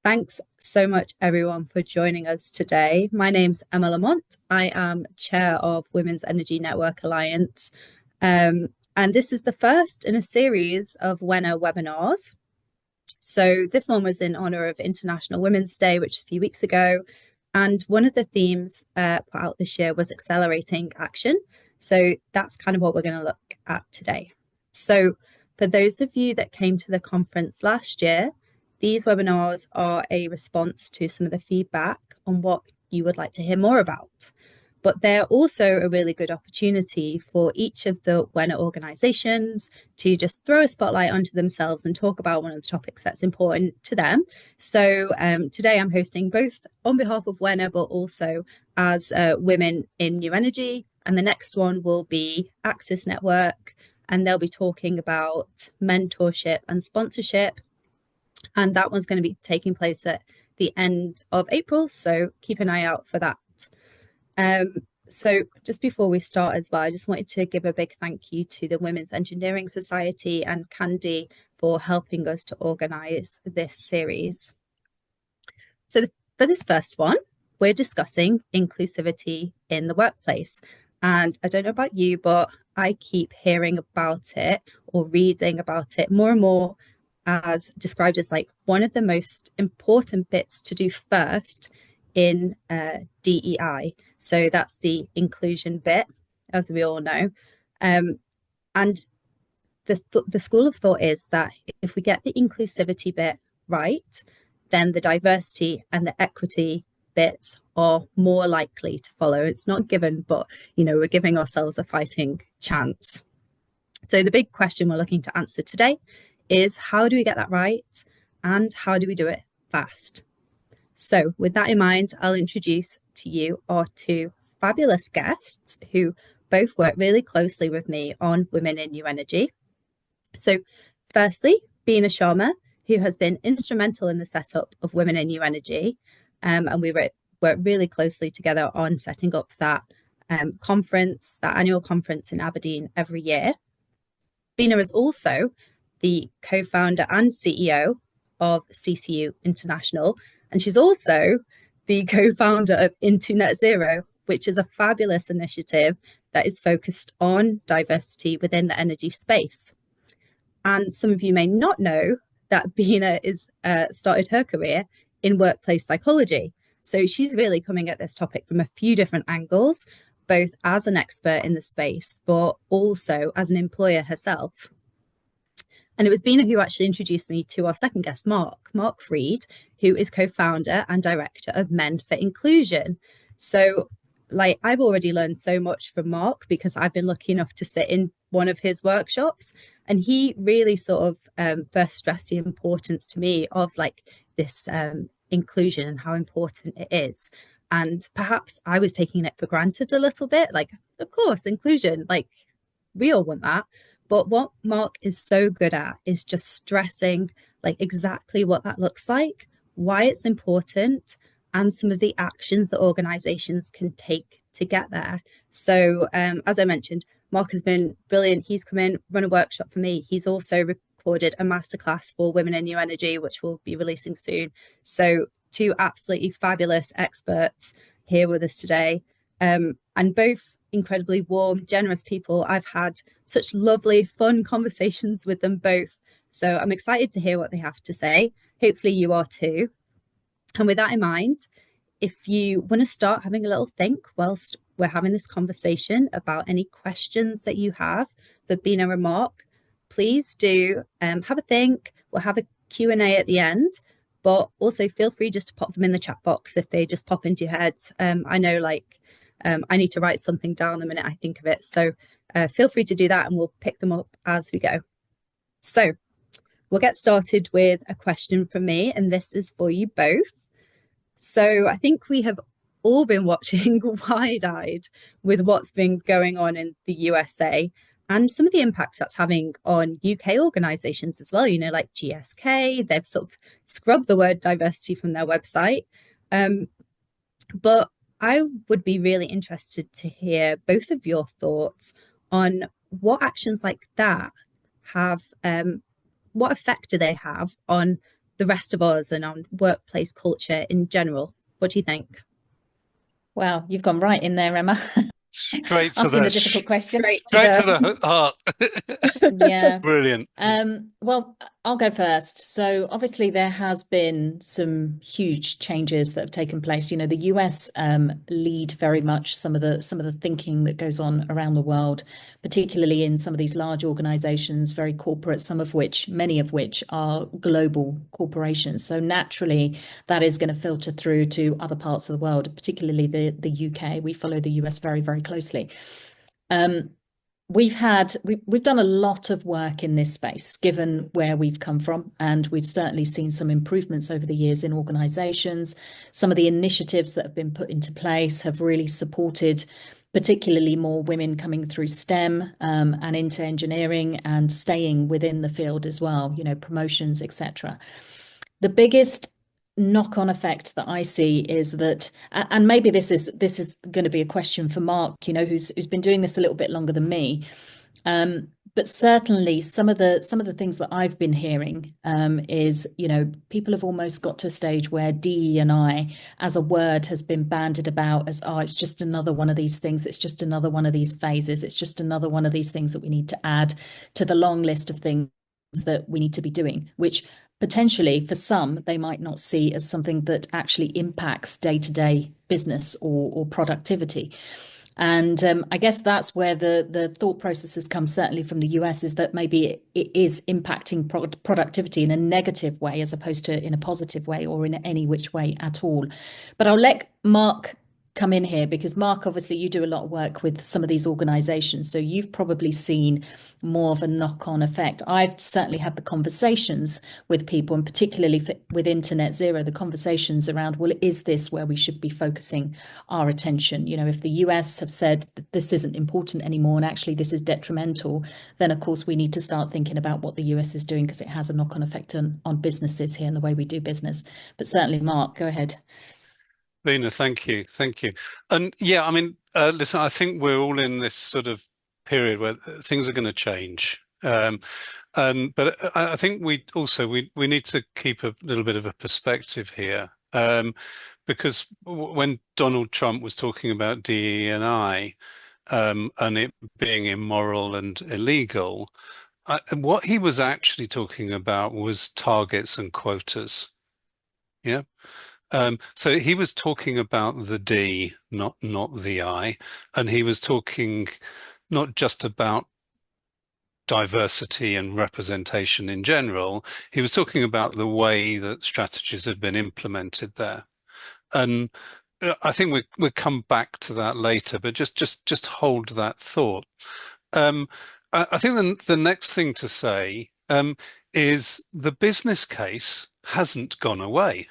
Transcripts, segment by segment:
Thanks so much, everyone, for joining us today. My name's Emma Lamont. I am chair of Women's Energy Network Alliance. And this is the first in a series of WENA webinars. So this one was in honor of International Women's Day, which is a few weeks ago. And one of the themes put out this year was accelerating action. So that's kind of what we're going to look at today. So for those of you that came to the conference last year, these webinars are a response to some of the feedback on what you would like to hear more about. But they're also a really good opportunity for each of the WENA organisations to just throw a spotlight onto themselves and talk about one of the topics that's important to them. So today I'm hosting both on behalf of WENA, but also as Women in New Energy. And the next one will be Access Network, and they'll be talking about mentorship and sponsorship. And that one's going to be taking place at the end of April, so keep an eye out for that. So just before we start as well, I just wanted to give a big thank you to the Women's Engineering Society and Candy for helping us to organise this series. So for this first one, we're discussing inclusivity in the workplace. And I don't know about you, but I keep hearing about it or reading about it more and more as described as like one of the most important bits to do first in DEI. So that's the inclusion bit, as we all know. And the school of thought is that if we get the inclusivity bit right, then the diversity and the equity bits are more likely to follow. It's not given, but we're giving ourselves a fighting chance. So the big question we're looking to answer today is, how do we get that right, and how do we do it fast? So with that in mind, I'll introduce to you our two fabulous guests who both work really closely with me on Women in New Energy. So firstly, Beena Sharma, who has been instrumental in the setup of Women in New Energy, and we work really closely together on setting up that conference, that annual conference in Aberdeen every year. Beena is also the co-founder and CEO of CCU International, and she's also the co-founder of Into Net Zero, which is a fabulous initiative that is focused on diversity within the energy space. And some of you may not know that Beena is started her career in workplace psychology. So she's really coming at this topic from a few different angles, both as an expert in the space, but also as an employer herself. And it was Beena who actually introduced me to our second guest, Mark Freed, who is co-founder and director of Men for Inclusion. So I've already learned so much from Mark because I've been lucky enough to sit in one of his workshops, and he really sort of first stressed the importance to me of this inclusion and how important it is. And perhaps I was taking it for granted a little bit, of course, inclusion, we all want that. But what Mark is so good at is just stressing exactly what that looks like, why it's important, and some of the actions that organizations can take to get there. So as I mentioned, Mark has been brilliant. He's come in, run a workshop for me. He's also recorded a masterclass for Women in New Energy, which we'll be releasing soon. So two absolutely fabulous experts here with us today, and both incredibly warm, generous people. I've had such lovely, fun conversations with them both. So I'm excited to hear what they have to say. Hopefully you are too. And with that in mind, if you want to start having a little think whilst we're having this conversation about any questions that you have for Beena and Mark, please do have a think. We'll have a Q&A at the end, but also feel free just to pop them in the chat box if they just pop into your heads. I know I need to write something down the minute I think of it. So feel free to do that and we'll pick them up as we go. So we'll get started with a question from me, and this is for you both. So I think we have all been watching wide-eyed with what's been going on in the USA and some of the impacts that's having on UK organisations as well, like GSK. They've sort of scrubbed the word diversity from their website. But I would be really interested to hear both of your thoughts on what actions like that have, what effect do they have on the rest of us and on workplace culture in general? What do you think? Wow, you've gone right in there, Emma. Straight to Asking the the difficult question. straight to the heart. Yeah. Brilliant. Well, I'll go first. So obviously there has been some huge changes that have taken place. You know, the US lead very much some of the thinking that goes on around the world, particularly in some of these large organizations, very corporate, many of which are global corporations. So naturally, that is going to filter through to other parts of the world, particularly the UK. We follow the US very, very closely. Um, we've done a lot of work in this space, given where we've come from, and we've certainly seen some improvements over the years in organizations. Some of the initiatives that have been put into place have really supported particularly more women coming through STEM and into engineering and staying within the field as well, you know, promotions, etc. The biggest knock-on effect that I see is that, and maybe this is going to be a question for Mark, you know, who's been doing this a little bit longer than me. But certainly some of the things that I've been hearing is, you know, people have almost got to a stage where DE&I as a word has been bandied about as, oh, it's just another one of these things. It's just another one of these phases. It's just another one of these things that we need to add to the long list of things that we need to be doing, which potentially for some they might not see as something that actually impacts day-to-day business or productivity. And I guess that's where the thought process has come, certainly from the US, is that maybe it is impacting productivity in a negative way as opposed to in a positive way or in any which way at all. But I'll let Mark come in here because Mark, obviously you do a lot of work with some of these organizations. So you've probably seen more of a knock-on effect. I've certainly had the conversations with people, and particularly with Internet Zero, the conversations around, well, is this where we should be focusing our attention? You know, if the US have said that this isn't important anymore and actually this is detrimental, then of course we need to start thinking about what the US is doing because it has a knock-on effect on businesses here and the way we do business. But certainly, Mark, go ahead. Beena, thank you. And yeah, I mean, listen, I think we're all in this sort of period where things are going to change. But I think we need to keep a little bit of a perspective here, because when Donald Trump was talking about DE&I and it being immoral and illegal, what he was actually talking about was targets and quotas. Yeah. So he was talking about the D, not the I, and he was talking not just about diversity and representation in general. He was talking about the way that strategies had been implemented there. And I think we come back to that later, but just hold that thought. I think the next thing to say is the business case hasn't gone away.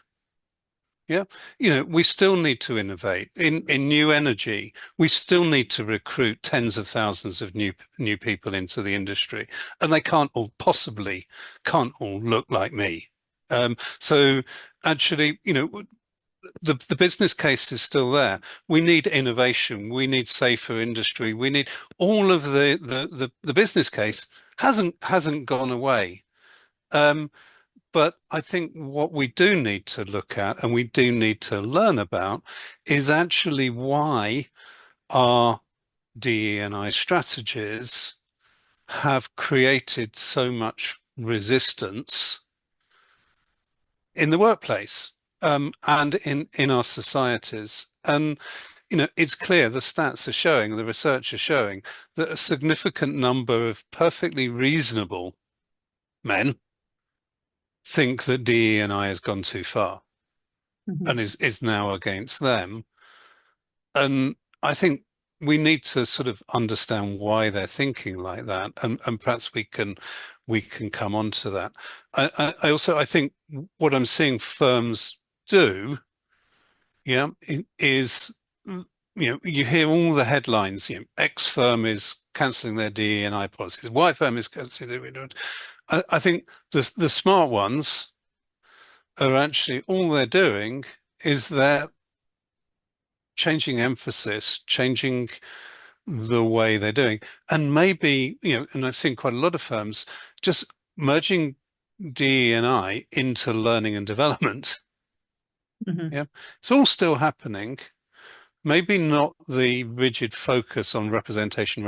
Yeah, you know, we still need to innovate in new energy. We still need to recruit tens of thousands of new people into the industry, and they can't all look like me. So actually, you know, the business case is still there. We need innovation. We need safer industry. We need all of the business case hasn't gone away. But I think what we do need to look at and we do need to learn about is actually why our DE&I strategies have created so much resistance in the workplace, and in our societies. And you know, it's clear the stats are showing, the research is showing that a significant number of perfectly reasonable men think that DE&I has gone too far and Mhm. is now against them. And I think we need to sort of understand why they're thinking like that, and perhaps we can come on to that. I think what I'm seeing firms do, yeah, is, you know, you hear all the headlines, you know, X firm is cancelling their DE&I policies, Y firm is cancelling their. I think the smart ones are actually, all they're doing is they're changing emphasis, changing the way they're doing. And maybe, you know, and I've seen quite a lot of firms just merging DE&I into learning and development. Mhm. Yeah, it's all still happening. Maybe not the rigid focus on representation,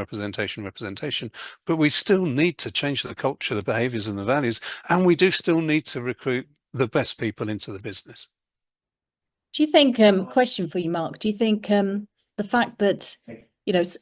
but we still need to change the culture, the behaviors and the values, and we do still need to recruit the best people into the business. Do you think, question for you, Mark, do you think the fact that,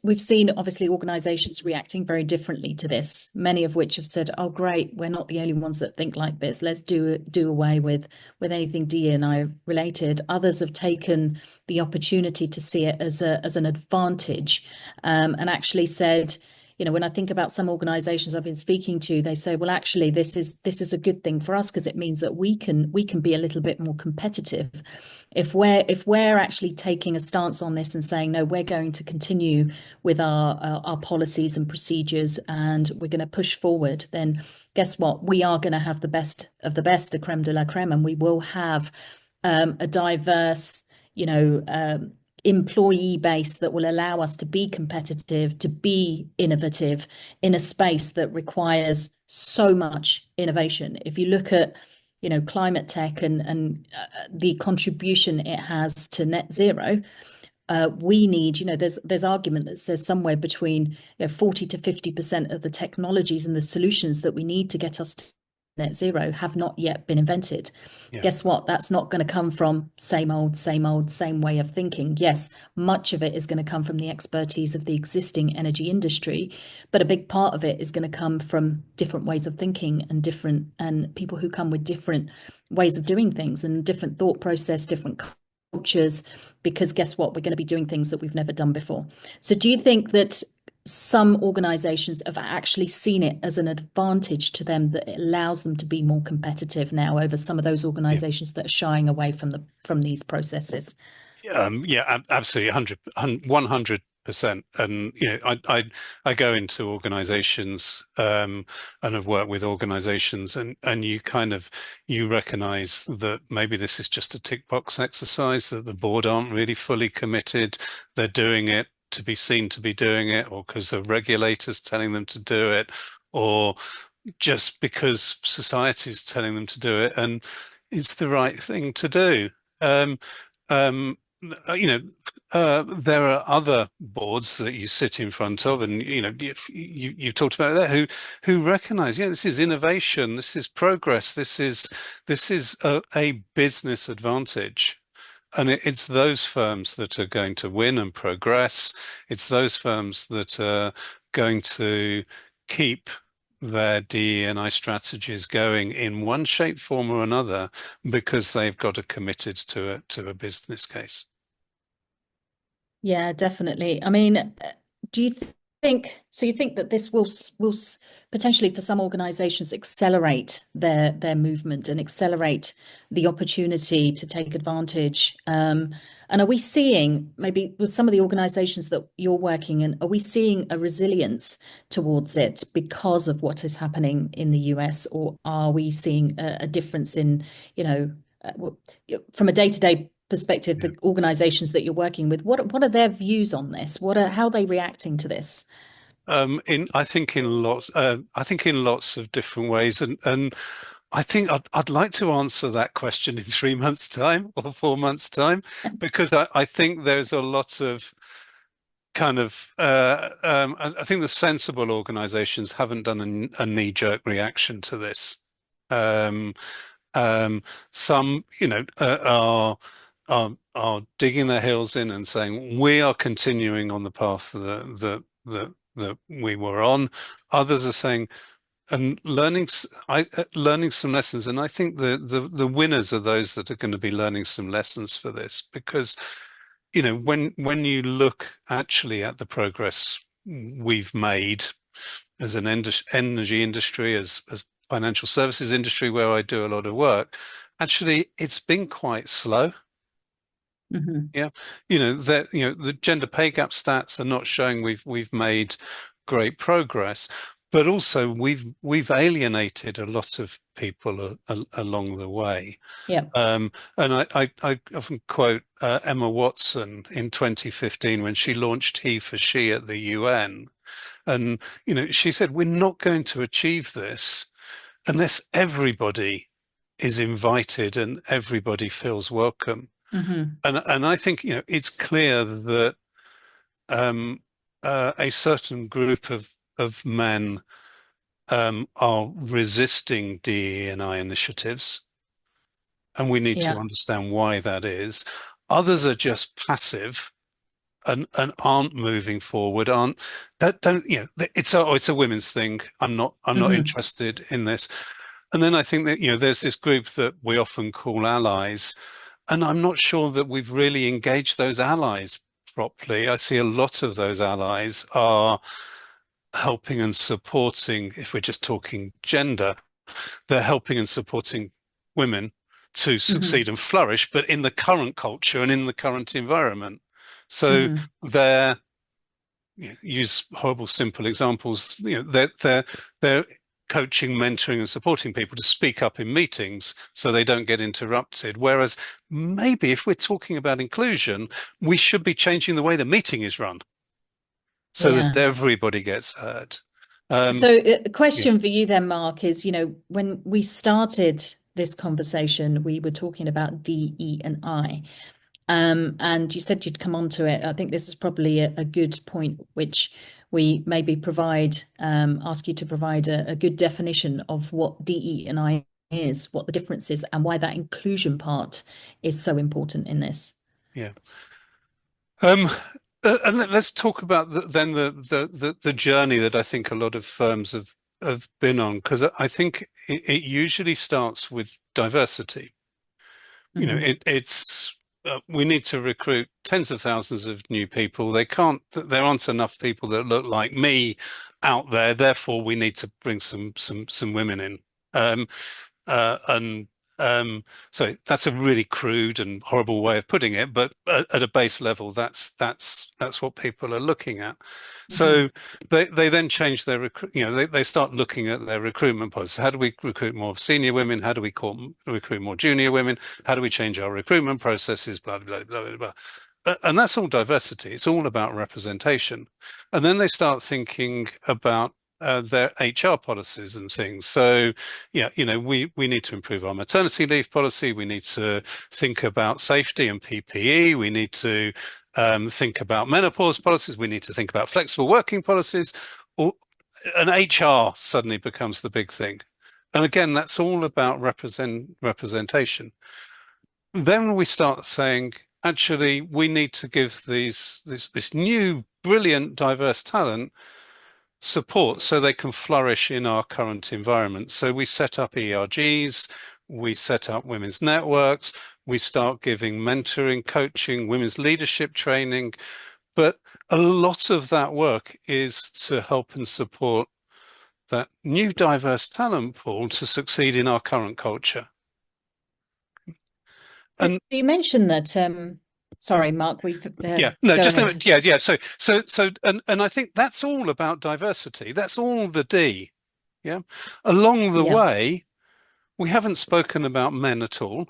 we've seen obviously organizations reacting very differently to this, many of which have said, oh, great, we're not the only ones that think like this. Let's do away with anything D&I related. Others have taken the opportunity to see it as an advantage, and actually said, when I think about some organizations I've been speaking to, they say, well, actually, this is a good thing for us because it means that we can be a little bit more competitive. If we're actually taking a stance on this and saying, no, we're going to continue with our policies and procedures and we're going to push forward, then guess what? We are going to have the best of the best, the creme de la creme, and we will have a diverse, employee base that will allow us to be competitive, to be innovative in a space that requires so much innovation. If you look at climate tech and the contribution it has to net zero, we need, there's argument that says somewhere between 40 to 50% of the technologies and the solutions that we need to get us to net zero have not yet been invented. Yeah. Guess what? That's not going to come from same way of thinking. Yes, much of it is going to come from the expertise of the existing energy industry, but a big part of it is going to come from different ways of thinking and people who come with different ways of doing things and different thought process, different cultures, because guess what? We're going to be doing things that we've never done before. So do you think that some organizations have actually seen it as an advantage to them, that it allows them to be more competitive now over some of those organizations that are shying away from these processes? Yeah, absolutely, 100%. And I go into organizations and have worked with organizations, and you recognize that maybe this is just a tick box exercise, that the board aren't really fully committed. They're doing it to be seen to be doing it, or because the regulators telling them to do it, or just because society is telling them to do it, and it's the right thing to do. There are other boards that you sit in front of, and you've talked about that, who recognise, this is innovation, this is progress, this is a business advantage. And it's those firms that are going to win and progress. It's those firms that are going to keep their DE&I strategies going in one shape, form or another, because they've got committed to a business case. Yeah, definitely. I mean, do you think you think that this will potentially, for some organizations, accelerate their movement and accelerate the opportunity to take advantage? And are we seeing, maybe with some of the organizations that you're working in, are we seeing a resilience towards it because of what is happening in the US, or are we seeing a difference in, from a day-to-day perspective, the organizations that you're working with, what are their views on this? How are they reacting to this? I think in lots of different ways, and I think I'd like to answer that question in 3 months' time or 4 months' time, because I think there's a lot of I think the sensible organizations haven't done a knee-jerk reaction to this. Some, are digging their heels in and saying we are continuing on the path that we were on. Others are saying and learning some lessons, and I think the winners are those that are going to be learning some lessons for this, because when you look actually at the progress we've made as an energy industry, as financial services industry, where I do a lot of work, actually it's been quite slow. Mm-hmm. Yeah, the gender pay gap stats are not showing we've made great progress, but also we've alienated a lot of people along the way. Yeah. And I often quote Emma Watson in 2015 when she launched He for She at the UN, and she said, we're not going to achieve this unless everybody is invited and everybody feels welcome. And I think, it's clear that a certain group of men are resisting DE&I initiatives, and we need to understand why that is. Others are just passive and aren't moving forward, it's a women's thing. I'm not interested in this. And then I think that, there's this group that we often call allies, and I'm not sure that we've really engaged those allies properly. I see a lot of those allies are helping and supporting, if we're just talking gender, they're helping and supporting women to succeed and flourish, but in the current culture and in the current environment. So they're, use horrible simple examples, they're coaching, mentoring and supporting people to speak up in meetings so they don't get interrupted. Whereas maybe if we're talking about inclusion, we should be changing the way the meeting is run so that everybody gets heard. So a question for you then, Mark, is, when we started this conversation, we were talking about DE&I. And you said you'd come on to it. I think this is probably a good point, which we maybe ask you to provide a good definition of what DE&I is, what the difference is, and why that inclusion part is so important in this. Yeah. And let's talk about the journey that I think a lot of firms have been on, because I think it usually starts with diversity. It's we need to recruit tens of thousands of new people. There aren't enough people that look like me out there. Therefore, we need to bring some women in. So that's a really crude and horrible way of putting it, but at a base level, that's what people are looking at. So they then change their they start looking at their recruitment policy. How do we recruit more senior women? How do we recruit more junior women? How do we change our recruitment processes? Blah blah blah blah blah. And that's all diversity. It's all about representation. And then they start thinking about their HR policies and things. So, we need to improve our maternity leave policy. We need to think about safety and PPE. We need to think about menopause policies. We need to think about flexible working policies. And HR suddenly becomes the big thing. And again, that's all about representation. Then we start saying, actually, we need to give this new, brilliant, diverse talent support so they can flourish in our current environment. So we set up ERGs, we set up women's networks, we start giving mentoring, coaching, women's leadership training. But a lot of that work is to help and support that new diverse talent pool to succeed in our current culture. So you mentioned that sorry, Mark, So I think that's all about diversity. That's all the D. Yeah. Along the way, we haven't spoken about men at all.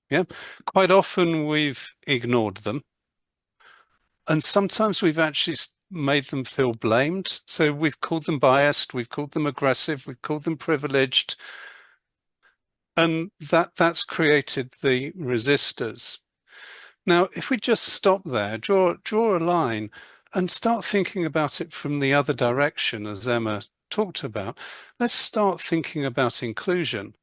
Yeah. Quite often we've ignored them. And sometimes we've actually made them feel blamed. So we've called them biased, we've called them aggressive, we've called them privileged. And that's created the resistors. Now, if we just stop there, draw a line and start thinking about it from the other direction, as Emma talked about, let's start thinking about inclusion.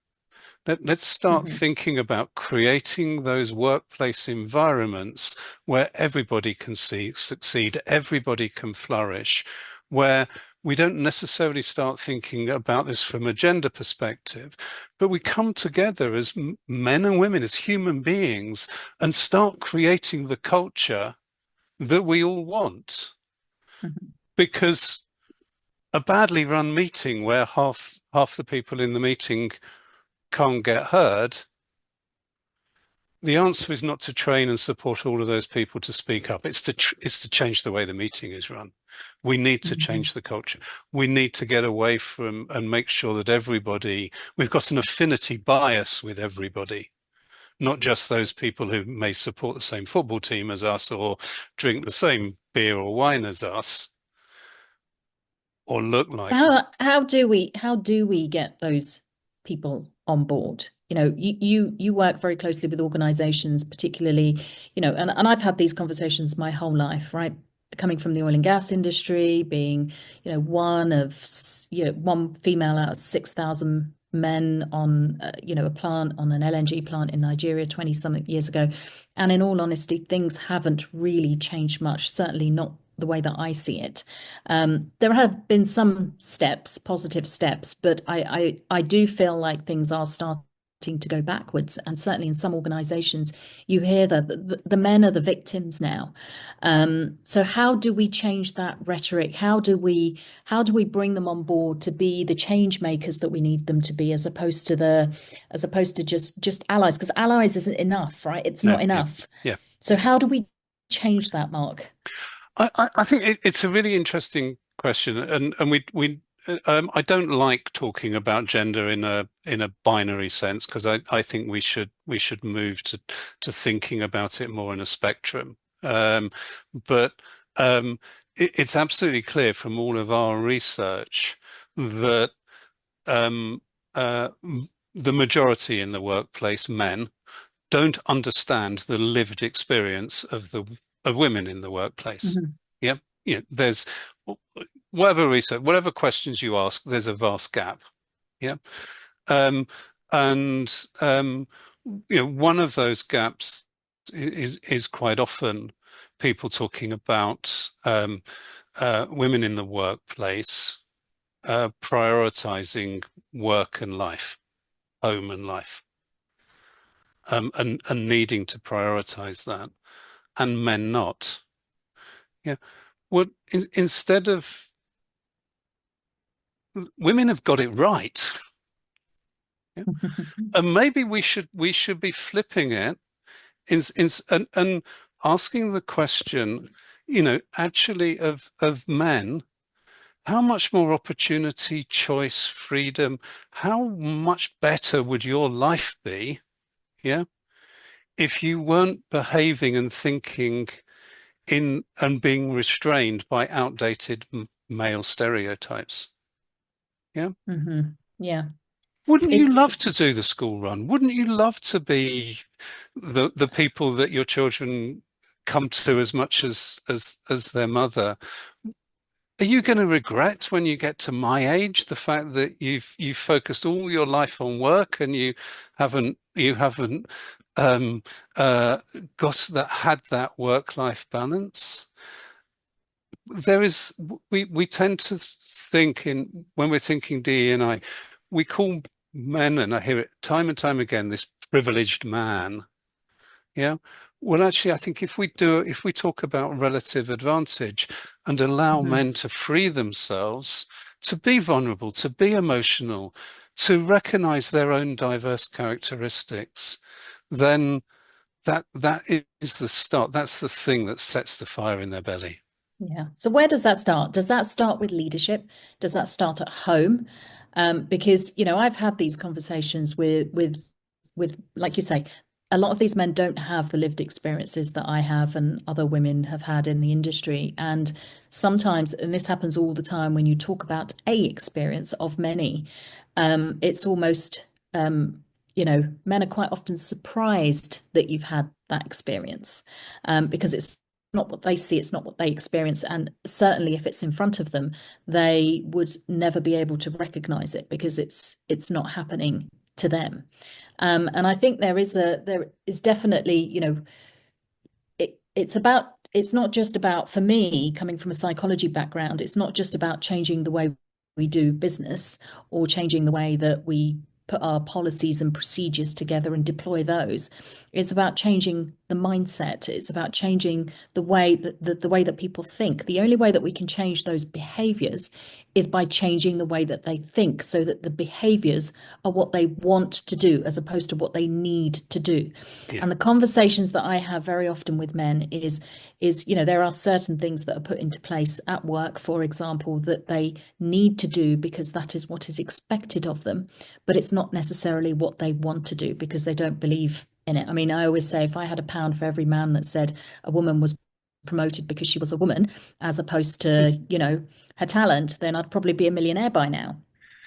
Let's start thinking about creating those workplace environments where everybody can succeed, everybody can flourish, where we don't necessarily start thinking about this from a gender perspective, but we come together as men and women, as human beings, and start creating the culture that we all want. Because a badly run meeting where half the people in the meeting can't get heard, the answer is not to train and support all of those people to speak up. It's to change the way the meeting is run. We need to change the culture. We need to get away from and make sure that we've got an affinity bias with everybody, not just those people who may support the same football team as us or drink the same beer or wine as us or look like. So how do we get those people on board. You work very closely with organizations, particularly, and I've had these conversations my whole life, right? Coming from the oil and gas industry, being, one female out of 6,000 men on, a plant, on an LNG plant in Nigeria 20 something years ago. And in all honesty, things haven't really changed much, certainly not the way that I see it. There have been some steps, positive steps, but I do feel like things are starting to go backwards. And certainly in some organizations, you hear that the men are the victims now. So how do we change that rhetoric? How do we bring them on board to be the change makers that we need them to be, as opposed to just allies? Because allies isn't enough, right? It's not enough. Yeah. So how do we change that, Mark? I think it's a really interesting question, and I don't like talking about gender in a binary sense, because I think we should move to thinking about it more in a spectrum. But it's absolutely clear from all of our research that the majority in the workplace, men, don't understand the lived experience of women in the workplace. Mm-hmm. Yeah, there's whatever research, whatever questions you ask, there's a vast gap. Yeah, and one of those gaps is quite often people talking about women in the workplace prioritizing work and life, home and life. And needing to prioritize that, and men not. Yeah, well, instead of, women have got it right. Yeah? And maybe we should be flipping it and asking the question, actually of men, how much more opportunity, choice, freedom, how much better would your life be? Yeah, if you weren't behaving and thinking and being restrained by outdated male stereotypes. Yeah. Mm-hmm. Yeah. Wouldn't you love to do the school run? Wouldn't you love to be the people that your children come to as much as their mother? Are you going to regret when you get to my age the fact that you've focused all your life on work and you haven't got that work-life balance? We tend to think, when we're thinking DE&I, we call men, and I hear it time and time again, this privileged man. Yeah. Well, actually, I think if we talk about relative advantage and allow men to free themselves, to be vulnerable, to be emotional, to recognize their own diverse characteristics, then that is the start. That's the thing that sets the fire in their belly. Yeah. So where does that start? Does that start with leadership? Does that start at home? Because, I've had these conversations with, like you say, a lot of these men don't have the lived experiences that I have and other women have had in the industry. And sometimes, and this happens all the time, when you talk about a experience of many, it's almost, men are quite often surprised that you've had that experience, because it's not what they see, it's not what they experience. And certainly if it's in front of them, they would never be able to recognize it because it's not happening to them. And I think there is definitely, it's not just about, for me, coming from a psychology background, it's not just about changing the way we do business or changing the way that we put our policies and procedures together and deploy those. It's about changing the mindset. It's about changing the way that people think. The only way that we can change those behaviors is by changing the way that they think, so that the behaviors are what they want to do as opposed to what they need to do. Yeah. And the conversations that I have very often with men is there are certain things that are put into place at work, for example, that they need to do because that is what is expected of them, but it's not necessarily what they want to do because they don't believe in it. I mean, I always say, if I had a pound for every man that said a woman was promoted because she was a woman, as opposed to, her talent, then I'd probably be a millionaire by now.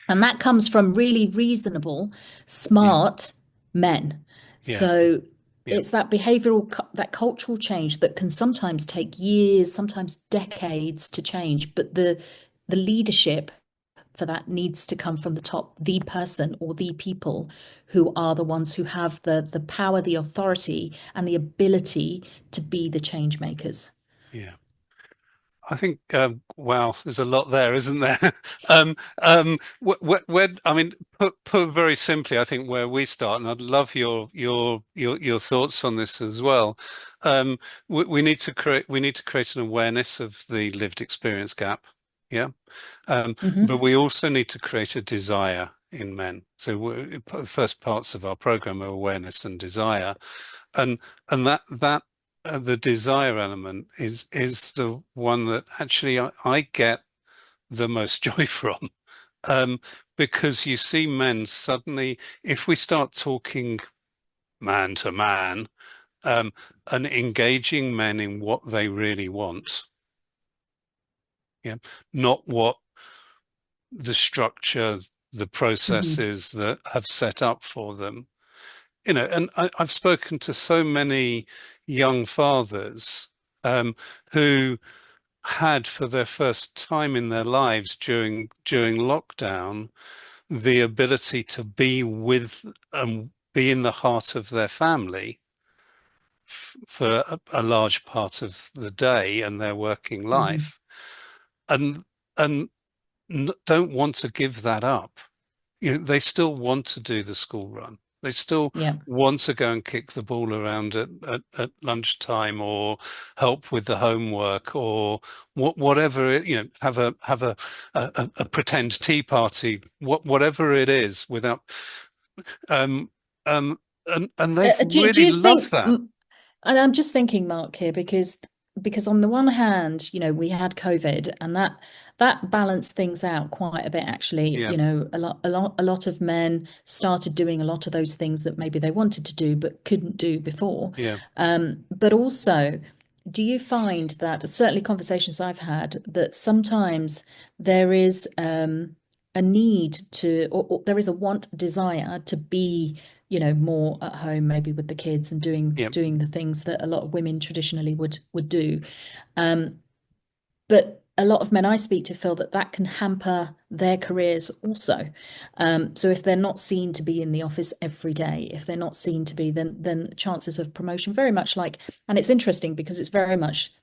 And that comes from really reasonable, Yeah. smart men. Yeah. So Yeah. it's that behavioral, that cultural change that can sometimes take years, sometimes decades to change. But the leadership for that needs to come from the top, the person or the people who are the ones who have the power, the authority, and the ability to be the change makers. Yeah. I think, wow, there's a lot there, isn't there? Where, I mean, put very simply, I think where we start, and I'd love your thoughts on this as well. We need to create an awareness of the lived experience gap. Yeah. But Hmm. we also need to create a desire in men. So the first parts of our program are awareness and desire, and that the desire element is the one that actually I get the most joy from, um, because you see men suddenly, if we start talking man to man, and engaging men in what they really want, yeah, not what the structure, the Hmm. processes that have set up for them. And I've spoken to so many young fathers, who had for their first time in their lives during lockdown the ability to be with and be in the heart of their family for a large part of the day and their working Hmm. life, and and don't want to give that up. They still want to do the school run. They still Yeah. want to go and kick the ball around at lunchtime, or help with the homework, or whatever have a pretend tea party, whatever it is, without um and they've Do really you loved think, that. and I'm just thinking, Mark, here, because on the one hand, we had COVID, and that balanced things out quite a bit, actually. Yeah, A lot of men started doing a lot of those things that maybe they wanted to do but couldn't do before. yeah, But also, do you find that, certainly conversations I've had, that sometimes there is a need to, or there is a desire to be more at home, maybe with the kids, and doing yeah, doing the things that a lot of women traditionally would do. Um, but a lot of men I speak to feel that that can hamper their careers also. So if they're not seen to be in the office every day, if they're not seen to be, then chances of promotion very much like, and it's interesting because it's very much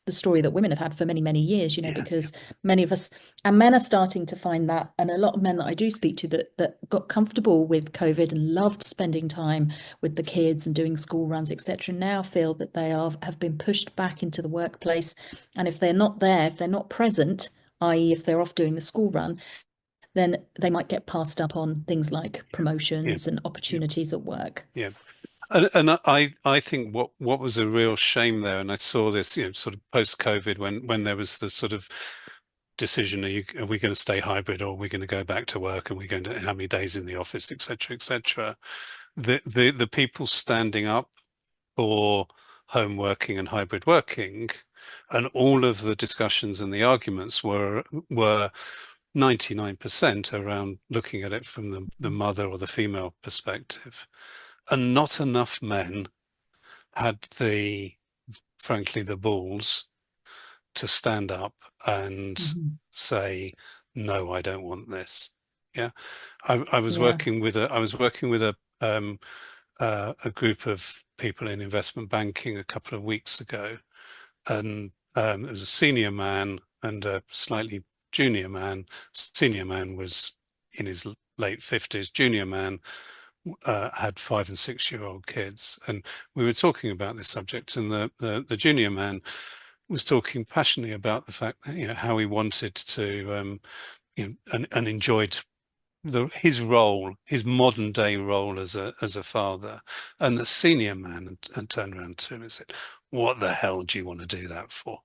the story that women have had for many, many years, yeah, yeah, because many of us, and men are starting to find that, and a lot of men that I do speak to that got comfortable with COVID and loved spending time with the kids and doing school runs, etc., now feel that they have been pushed back into the workplace. And if they're not there, if they're not present, i.e., if they're off doing the school run, then they might get passed up on things like yeah, promotions and yeah, opportunities at work. yeah. And I think what was a real shame there, and I saw this, sort of post-COVID, when there was the sort of decision: are we going to stay hybrid, or are we going to go back to work, and we're going to how many days in the office, etc., etc. The people standing up for home working and hybrid working, and all of the discussions and the arguments were 99% around looking at it from the mother or the female perspective, and not enough men had frankly, the balls to stand up and Mhm. say, no, I don't want this. Yeah. I was Yeah. working with a group of people in investment banking a couple of weeks ago, and it was a senior man and a slightly junior man. Senior man was in his late 50s. Junior man had 5 and 6 year old kids, and we were talking about this subject, and the junior man was talking passionately about the fact that, how he wanted to, and enjoyed his role, his modern day role as a father. And the senior man had turned around to him and said, "What the hell do you want to do that for?"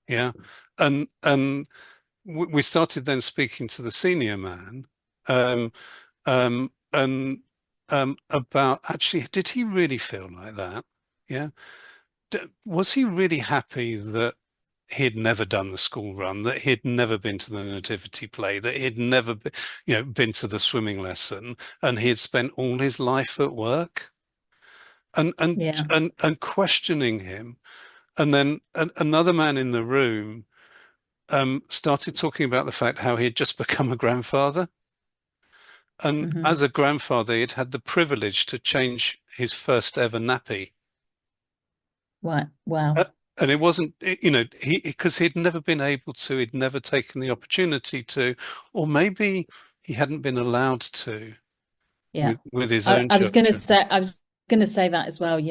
Yeah, and we started then speaking to the senior man, um, and about, actually, did he really feel like that? Yeah, was he really happy that he'd never done the school run, that he'd never been to the nativity play, that he'd never been to the swimming lesson, and he had spent all his life at work, and and Yeah. and questioning him. And then another man in the room started talking about the fact how he had just become a grandfather. And Hmm. as a grandfather, he'd had the privilege to change his first ever nappy. Right. Wow. Uh, and it wasn't, because he'd never been able to, he'd never taken the opportunity to, or maybe he hadn't been allowed to Yeah. with his I, own I was going to children. say, I was going to say that as well,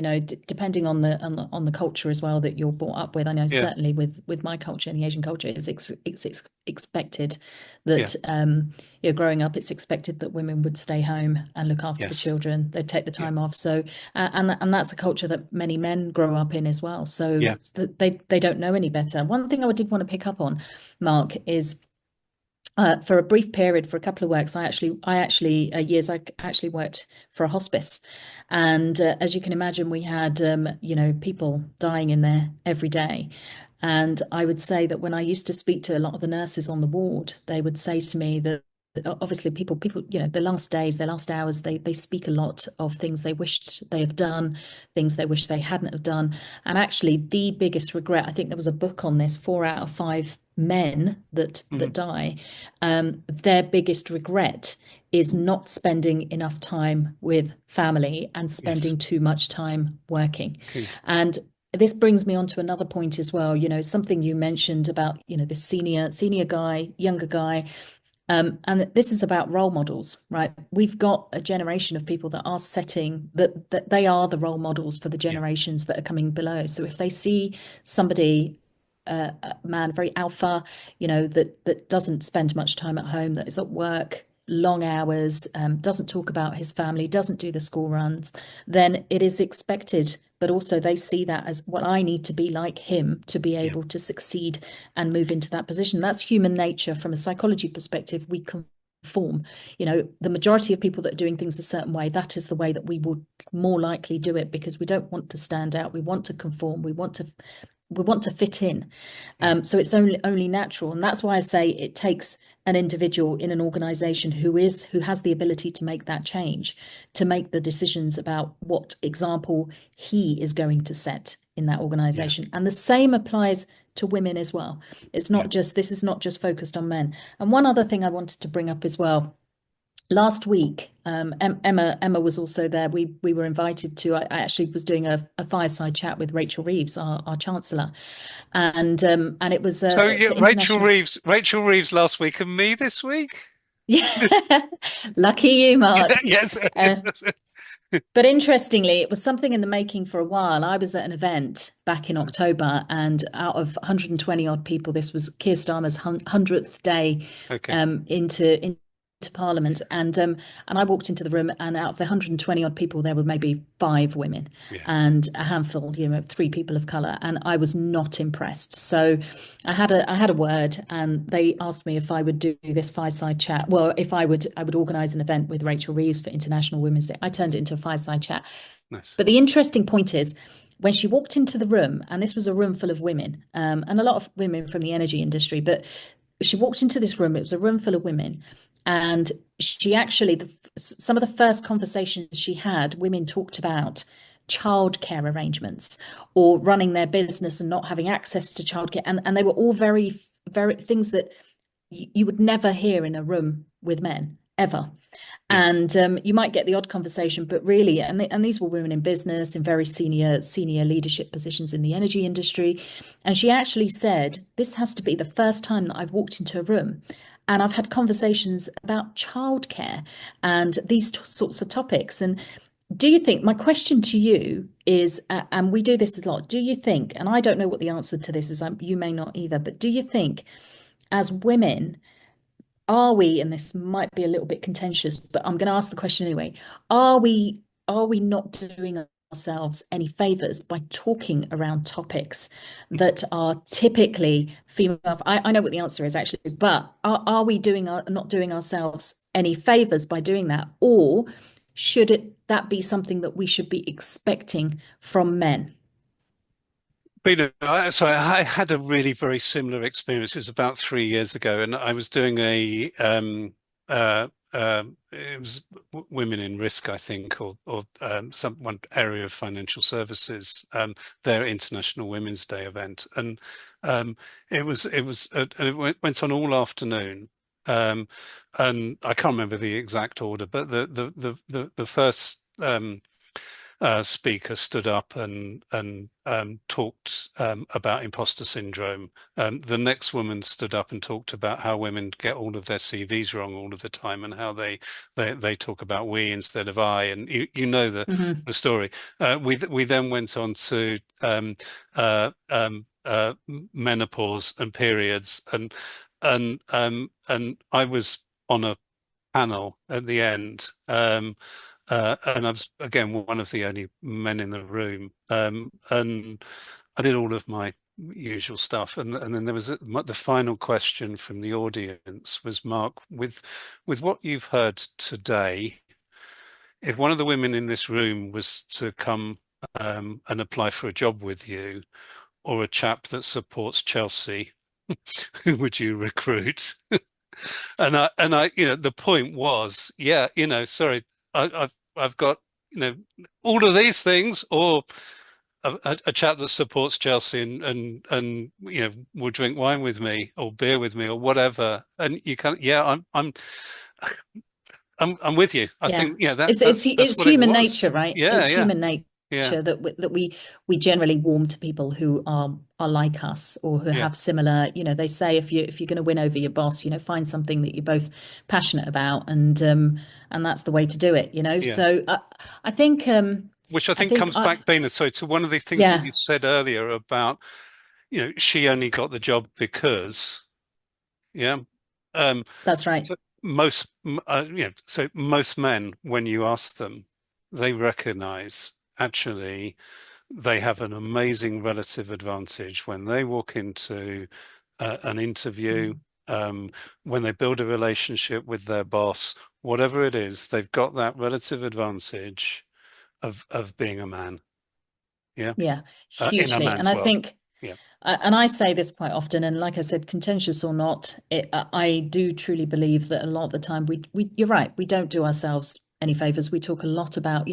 depending on the culture as well that you're brought up with. I know Yeah, certainly with my culture and the Asian culture, it's expected yeah, that growing up, it's expected that women would stay home and look after the yes, children. They'd take the yeah, time off. So and that's a culture that many men grow up in as well. So yeah. they don't know any better. One thing I did want to pick up on, Mark, is for a brief period, for a couple of works, I actually years I actually worked for a hospice, and as you can imagine, we had people dying in there every day, and I would say that when I used to speak to a lot of the nurses on the ward, they would say to me that obviously people their last days, their last hours, they speak a lot of things they wished they have done, things they wish they hadn't have done, and actually the biggest regret, I think there was a book on this, 4 out of 5 men that Mhm. die, their biggest regret is not spending enough time with family and Yes, spending too much time working. okay. And this brings me on to another point as well, something you mentioned about, the senior guy, younger guy. And this is about role models, right? We've got a generation of people that are setting that they are the role models for the Yeah, generations that are coming below. So if they see somebody, a man, very alpha, that doesn't spend much time at home, that is at work, long hours, doesn't talk about his family, doesn't do the school runs, then it is expected. But also they see that as, well, I need to be like him to be yeah, able to succeed and move into that position. That's human nature. From a psychology perspective, we conform. The majority of people that are doing things a certain way, that is the way that we will more likely do it, because we don't want to stand out. We want to conform. We want to fit in. yeah, So it's only natural, and that's why I say it takes an individual in an organization who has the ability to make that change, to make the decisions about what example he is going to set in that yeah, organization. And the same applies to women as well. yeah. This is not just focused on men. And one other thing I wanted to bring up as well. Last week, Emma was also there. We were invited to. I actually was doing a fireside chat with Rachel Reeves, our chancellor, and it was So yeah, for international. Rachel Reeves last week and me this week. Yeah, lucky you, Mark. Yes. Uh, but interestingly, it was something in the making for a while. I was at an event back in October, and out of 120 odd people, this was Keir Starmer's 100th day Okay. into Parliament, and I walked into the room, and out of the 120 odd people, there were maybe 5 women Yeah. and a handful, 3 people of color, and I was not impressed. So I had a word, and they asked me if I would do this fireside chat. Well, if I would organize an event with Rachel Reeves for International Women's Day. I turned it into a fireside chat. Nice. But the interesting point is, when she walked into the room, and this was a room full of women, and a lot of women from the energy industry, but she walked into this room, it was a room full of women, and she actually, some of the first conversations she had, women talked about childcare arrangements or running their business and not having access to childcare. And they were all very, very things that you would never hear in a room with men ever. Yeah. And you might get the odd conversation, but really, and these were women in business, in very senior leadership positions in the energy industry. And she actually said, this has to be the first time that I've walked into a room and I've had conversations about childcare and these sorts of topics. And do you think, my question to you is, and we do this a lot, do you think, and I don't know what the answer to this is, you may not either, but do you think as women, are we, and this might be a little bit contentious, but I'm going to ask the question anyway, are we not doing ourselves any favors by talking around topics that are typically female? I know what the answer is actually, but are we not doing ourselves any favors by doing that, or should that be something that we should be expecting from men? So I had a really very similar experience. It was about 3 years ago, and I was doing it was Women in Risk, I think, or some one area of financial services, their International Women's Day event, and um, and it went on all afternoon. And I can't remember the exact order, but the first speaker stood up and talked about imposter syndrome. The next woman stood up and talked about how women get all of their CVs wrong all of the time, and how they talk about we instead of I, and you know Hmm. the story. We then went on to uh, um, uh, menopause and periods, and I was on a panel at the end. And I was again one of the only men in the room, and I did all of my usual stuff, and then there was the final question from the audience was, Mark, with what you've heard today, if one of the women in this room was to come and apply for a job with you, or a chap that supports Chelsea, who would you recruit? And I, the point was, yeah, sorry, I've got, all of these things, or a chap that supports Chelsea and will drink wine with me or beer with me or whatever. And you can, yeah, I'm with you. I Yeah, think, yeah, that's it's what it human nature, was. right? Yeah, It's yeah, human yeah, nature that we generally warm to people who are like us or who yeah, have similar, they say if you're going to win over your boss, find something that you're both passionate about, and that's the way to do it, yeah. So I think Which I I think think comes back, Beena, sorry, to one of the things that you yeah, said earlier about, she only got the job because, yeah. Um, that's right. so so most men, when you ask them, they recognize actually they have an amazing relative advantage when they walk into an interview, Mm. when they build a relationship with their boss, whatever it is, they've got that relative advantage of being a man. Yeah, Yeah, in a hugely. And man's I world. think, Yeah, and I say this quite often, and like I said, contentious or not, I do truly believe that a lot of the time you're right, we don't do ourselves any favors. We talk a lot about,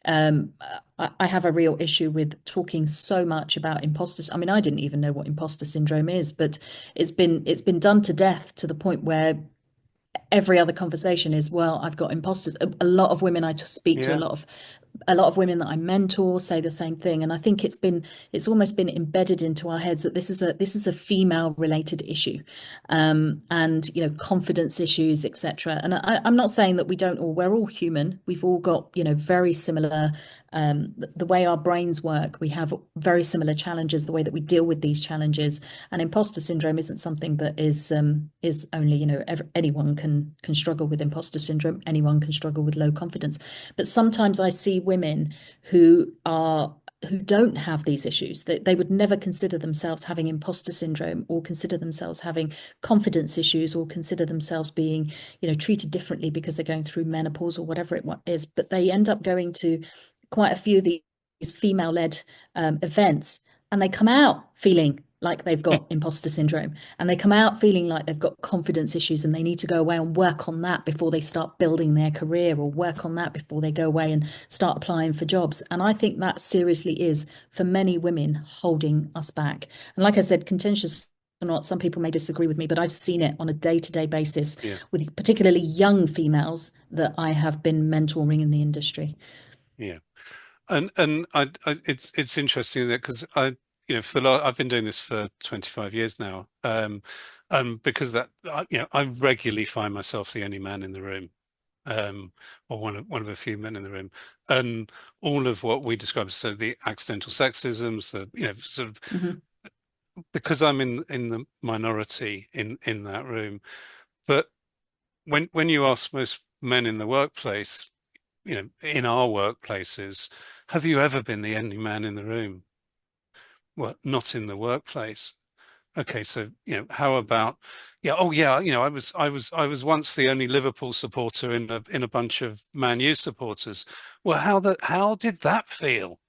um, I have a real issue with talking so much about imposters. I mean, I didn't even know what imposter syndrome is, but it's been done to death to the point where every other conversation is, well, I've got imposters. A lot of women I speak to, yeah, a lot of women that I mentor say the same thing, and I think it's almost been embedded into our heads that this is a female related issue, and confidence issues, etc. And I'm not saying that we don't all, we're all human, we've all got very similar, the way our brains work, we have very similar challenges, the way that we deal with these challenges, and imposter syndrome isn't something that is only anyone can struggle with imposter syndrome, anyone can struggle with low confidence, but sometimes I see women who don't have these issues, that they would never consider themselves having imposter syndrome or consider themselves having confidence issues or consider themselves being treated differently because they're going through menopause or whatever it is, but they end up going to quite a few of these female-led events, and they come out feeling like they've got imposter syndrome, and they come out feeling like they've got confidence issues, and they need to go away and work on that before they start building their career, or work on that before they go away and start applying for jobs. And I think that seriously is, for many women, holding us back. And like I said, contentious or not, some people may disagree with me, but I've seen it on a day-to-day basis yeah, with particularly young females that I have been mentoring in the industry. yeah. And it's interesting that, because for I've been doing this for 25 years now, because I regularly find myself the only man in the room, or one of a few men in the room, and all of what we describe, so the accidental sexisms, the sort of, Mhm. because I'm in the minority in that room. But when you ask most men in the workplace, in our workplaces, have you ever been the only man in the room? Well, not in the workplace. Okay, so how about, yeah, oh yeah, I was once the only Liverpool supporter in a bunch of Man U supporters. Well, how did that feel?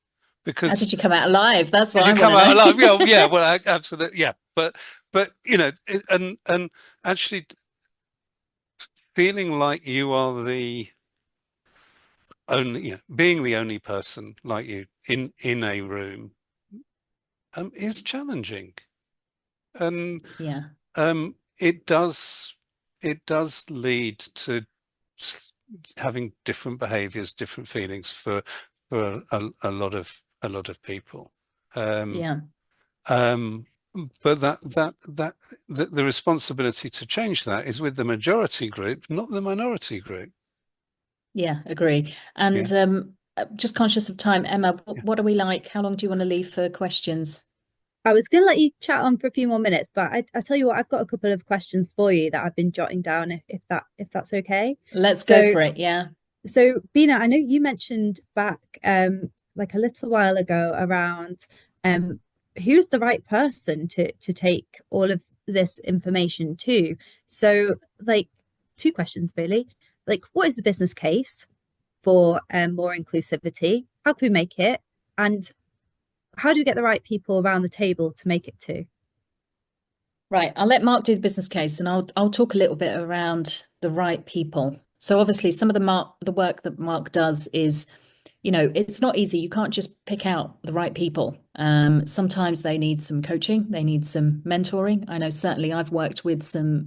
because did you come out alive? That's what did you I come want out to know. alive? Yeah, yeah, well, absolutely, yeah. But and actually feeling like you are the only, being the only person like you in a room is challenging, and Yeah, it does lead to having different behaviors, different feelings for a lot of people. Um, yeah. um, but the responsibility to change that is with the majority group, not the minority group. Yeah, agree. Yeah, And just conscious of time, Emma, yeah. what are we like? How long do you want to leave for questions? I was going to let you chat on for a few more minutes, but I tell you what, I've got a couple of questions for you that I've been jotting down, if that's okay. Let's go So for it. Yeah. so Beena, I know you mentioned back like a little while ago around um who's the right person to take all of this information to. So like two questions really. Like what is the business case for more inclusivity? How can we make it? And how do we get the right people around the table to make it to? Right. I'll let Mark do the business case and I'll talk a little bit around the right people. So obviously some of the work that Mark does is, it's not easy. You can't just pick out the right people. Sometimes they need some coaching, they need some mentoring. I know certainly I've worked with some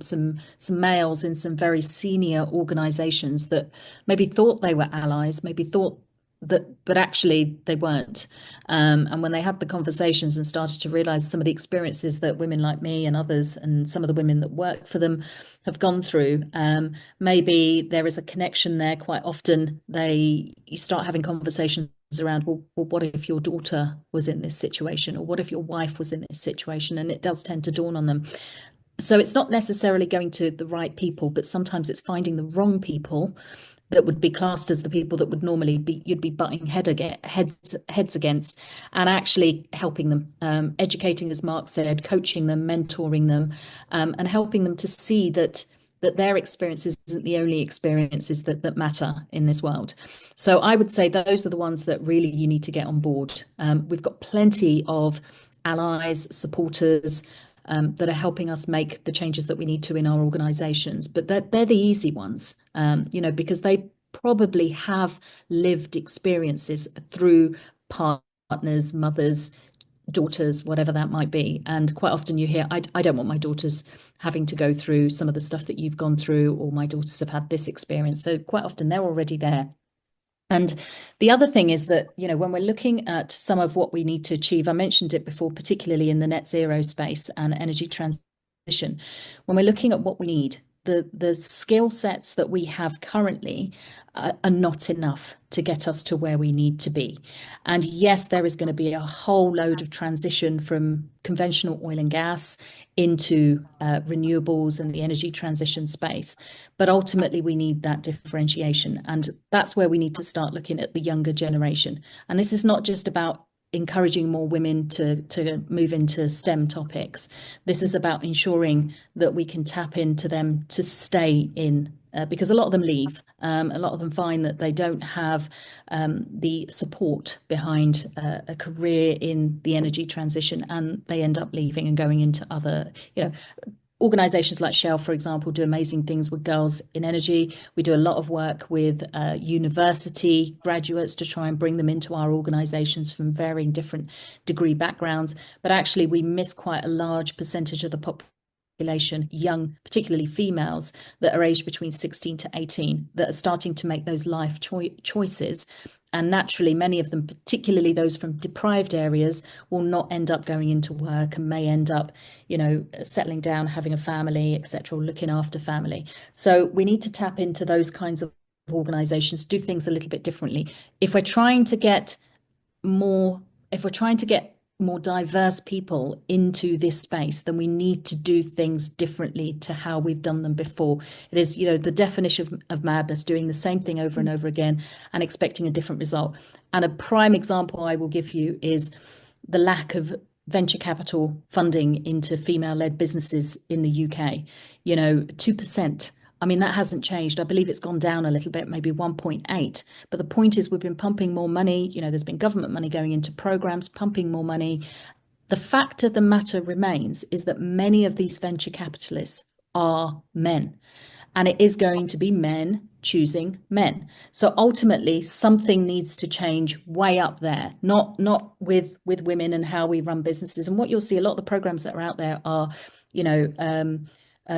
males in some very senior organizations that maybe thought they were allies, maybe thought that, but actually they weren't. And when they had the conversations and started to realize some of the experiences that women like me and others and some of the women that work for them have gone through, maybe there is a connection there. Quite often you start having conversations around, well, what if your daughter was in this situation, or what if your wife was in this situation? And it does tend to dawn on them. So it's not necessarily going to the right people, but sometimes it's finding the wrong people that would be classed as the people that would normally be you'd be butting heads against, and actually helping them, educating, as Mark said, coaching them, mentoring them, and helping them to see that their experiences isn't the only experiences that matter in this world. So I would say those are the ones that really you need to get on board. We've got plenty of allies, supporters, that are helping us make the changes that we need to in our organizations. But they're the easy ones, because they probably have lived experiences through partners, mothers, daughters, whatever that might be. And quite often you hear, I don't want my daughters having to go through some of the stuff that you've gone through, or my daughters have had this experience. So quite often they're already there. And the other thing is that, when we're looking at some of what we need to achieve, I mentioned it before, particularly in the net zero space and energy transition, when we're looking at what we need, the skill sets that we have currently are not enough to get us to where we need to be. And yes, there is going to be a whole load of transition from conventional oil and gas into renewables and the energy transition space. But ultimately, we need that differentiation. And that's where we need to start looking at the younger generation. And this is not just about encouraging more women to move into STEM topics. This is about ensuring that we can tap into them to stay in, because a lot of them leave. A lot of them find that they don't have the support behind a career in the energy transition, and they end up leaving and going into other, organizations like Shell, for example, do amazing things with girls in energy. We do a lot of work with university graduates to try and bring them into our organizations from varying different degree backgrounds. But actually, we miss quite a large percentage of the population, young, particularly females, that are aged between 16 to 18, that are starting to make those life choices. And naturally, many of them, particularly those from deprived areas, will not end up going into work and may end up, settling down, having a family, etc., looking after family. So we need to tap into those kinds of organizations, do things a little bit differently. If we're trying to get more, if we're trying to get more diverse people into this space, then we need to do things differently to how we've done them before. It is, the definition of madness, doing the same thing over and over again and expecting a different result. And a prime example I will give you is the lack of venture capital funding into female-led businesses in the UK. 2% I mean, that hasn't changed. I believe it's gone down a little bit, maybe 1.8. But the point is, we've been pumping more money. You know, there's been government money going into programs, pumping more money. The fact of the matter remains is that many of these venture capitalists are men, and it is going to be men choosing men. So ultimately, something needs to change way up there, not with women and how we run businesses. And what you'll see, a lot of the programs that are out there are, you know,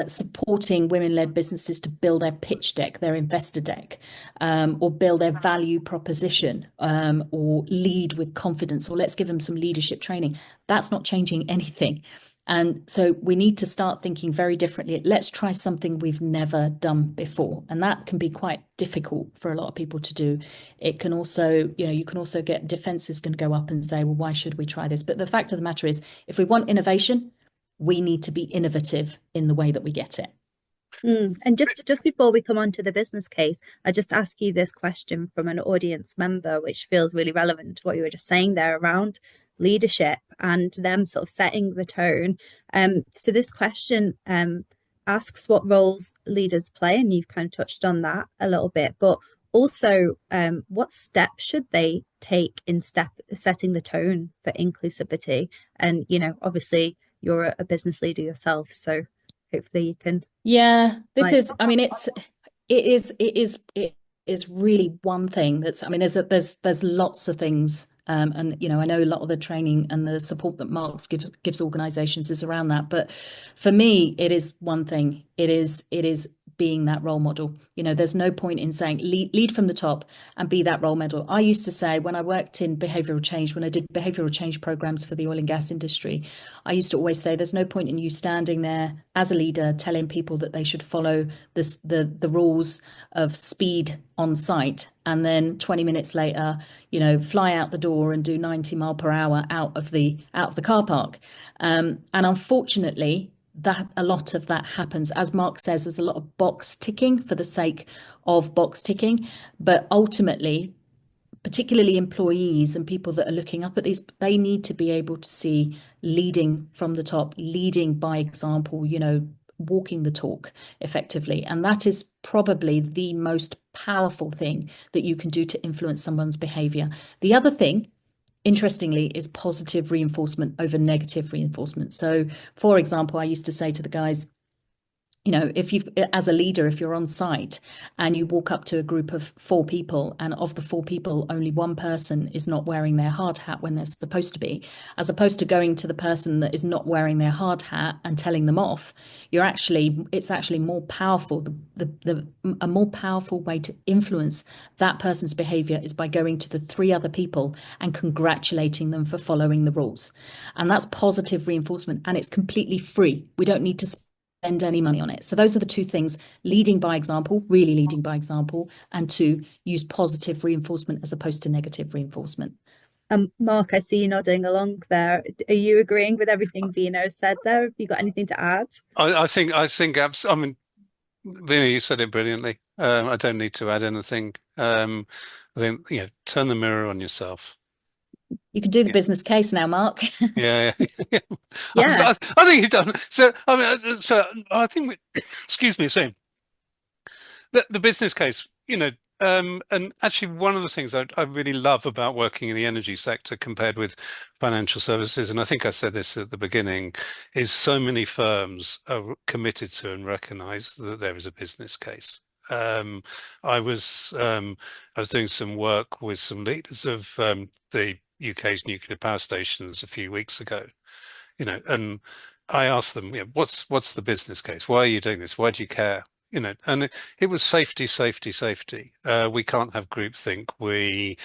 supporting women-led businesses to build their pitch deck, their investor deck, or build their value proposition, or lead with confidence, or let's give them some leadership training. That's not changing anything. And so we need to start thinking very differently. Let's try something we've never done before. And that can be quite difficult for a lot of people to do. It can also, you know, you can also get defenses going to go up and say, well, why should we try this? But the fact of the matter is, if we want innovation, we need to be innovative in the way that we get it. And just before we come on to the business case, I just ask you this question from an audience member, which feels really relevant to what you were just saying there around leadership and them sort of setting the tone. So this question asks what roles leaders play, and you've kind of touched on that a little bit, but also what steps should they take in setting the tone for inclusivity? And, you know, obviously you're a business leader yourself, so hopefully you can. Yeah, this is, I mean, it is really one thing that's, I mean, there's lots of things. And, you know, I know a lot of the training and the support that Marks gives organizations is around that. But for me, it is one thing. It is being that role model. You know, there's no point in saying lead from the top and be that role model. I used to say, when I worked in behavioral change, when I did behavioral change programs for the oil and gas industry, I used to always say, there's no point in you standing there as a leader telling people that they should follow the rules of speed on site, and then 20 minutes later, you know, fly out the door and do 90 mile per hour out of the car park. And unfortunately, that a lot of that happens. As Mark says, there's a lot of box ticking for the sake of box ticking, but ultimately, particularly employees and people that are looking up at these, they need to be able to see leading from the top, leading by example, you know, walking the talk effectively. And that is probably the most powerful thing that you can do to influence someone's behavior. The other thing, interestingly, is positive reinforcement over negative reinforcement. So, for example, I used to say to the guys, you know, as a leader, if you're on site and you walk up to a group of 4 people, and of the 4 people, only one person is not wearing their hard hat when they're supposed to be, as opposed to going to the person that is not wearing their hard hat and telling them off, it's actually more powerful. A more powerful way to influence that person's behavior is by going to the 3 other people and congratulating them for following the rules. And that's positive reinforcement, and it's completely free. We don't need to spend any money on it. So those are the 2 things: leading by example, really leading by example, and 2, use positive reinforcement as opposed to negative reinforcement. Mark, I see you nodding along there. Are you agreeing with everything Beena said there? Have you got anything to add? I think I mean, Beena, you said it brilliantly. I don't need to add anything. I think, you know, turn the mirror on yourself. You can do the business case now, Mark. Yeah. I think you've done. So I mean, so I think excuse me, so the business case, you know, and actually one of the things I really love about working in the energy sector compared with financial services, and I think I said this at the beginning, is so many firms are committed to and recognize that there is a business case. I was doing some work with some leaders of the UK's nuclear power stations a few weeks ago, you know, and I asked them, you know, what's the business case? Why are you doing this? Why do you care? You know, and it was safety, safety, safety. We can't have groupthink. You